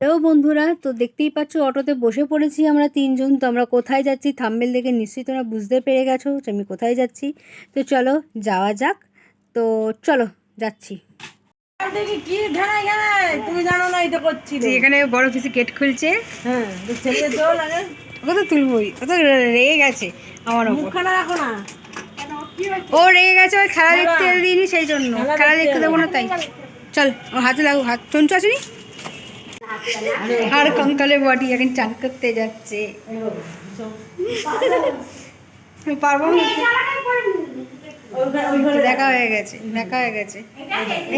Hello বন্ধুরা, তো দেখতেই পাচ্ছ অটোতে বসে পড়েছি আমরা তিনজন। তো আমরা কোথায় যাচ্ছি থাম্বনেল দেখে নিশ্চয়ই তোমরা বুঝতে পেরে গেছো যে আমি কোথায় যাচ্ছি। তো চলো যাওয়া যাক। তো চলো যাচ্ছি। তুমি জানো না এটা করছি এখানে বড় কিছু গেট খুলছে। হ্যাঁ ছেলে চল আগে ও তো তুলবই, ও তো রেগে গেছে আমার ওপর। মুখখানা রাখো না ও রেগে গেছে, ওই খেলা দেখতে দিইনি সেই জন্য। খেলা দেখতে দেবো না তাই। চল ওর হাতে লাগো, হাত চঞ্চু আসেনি। আর কঙ্কালের বডি এখন চান করতে যাচ্ছে। পারবো না, দেখা হয়ে গেছে, দেখা হয়ে গেছে।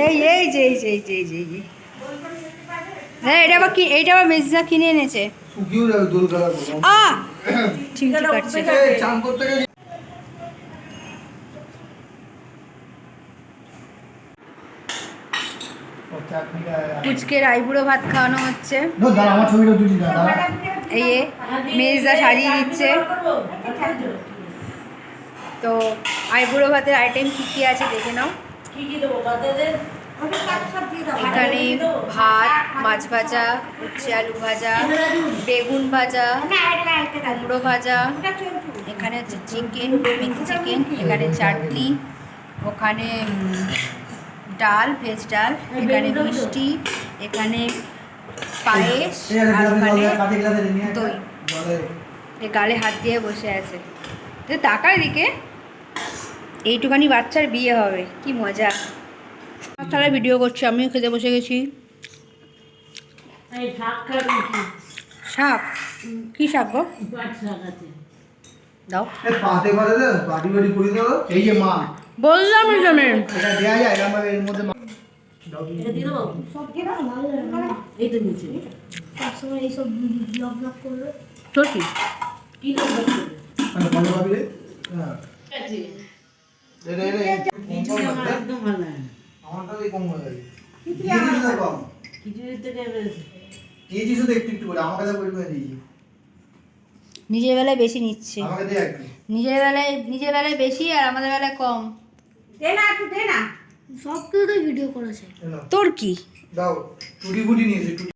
এই এই যে এই যে এই যে এই যে এই যে হ্যাঁ, এটা আবার কি, এইটা আবার মেজদা কিনে এনেছে। ঠিক আছে পুচকের আইবুড়ো ভাত খাওয়ানো হচ্ছে। এই মেজদা সাজিয়ে দিচ্ছে। তো আইবুড়ো ভাতের আইটেম কী কী আছে দেখে নাও। এখানে ভাত, মাছ ভাজা, উচ্ছে আলু ভাজা, বেগুন ভাজা, কুমড়ো ভাজা, এখানে হচ্ছে চিকেন, মেথি চিকেন, এখানে চাটনি, ওখানে ডাল, ভেজ ডাল, এখানে মিষ্টি, এখানে পায়েস, আর ওখানে দই। এ গালে হাত দিয়ে বসে আছে। টাকার দিকে এইটুখানি বাচ্চার বিয়ে হবে, কি মজা। তাহলে ভিডিও করছি, আমিও খেতে বসে গেছি। শাক? কি শাক গো? দাও, বললাম তোর কি নিজের বেলায় বেশি নিচ্ছে, নিজের বেলায় বেশি আর আমাদের বেলায় কম। সব কিছু ভিডিও করেছে। তোর কি? দাও টুটি ফুটি নিয়েছে।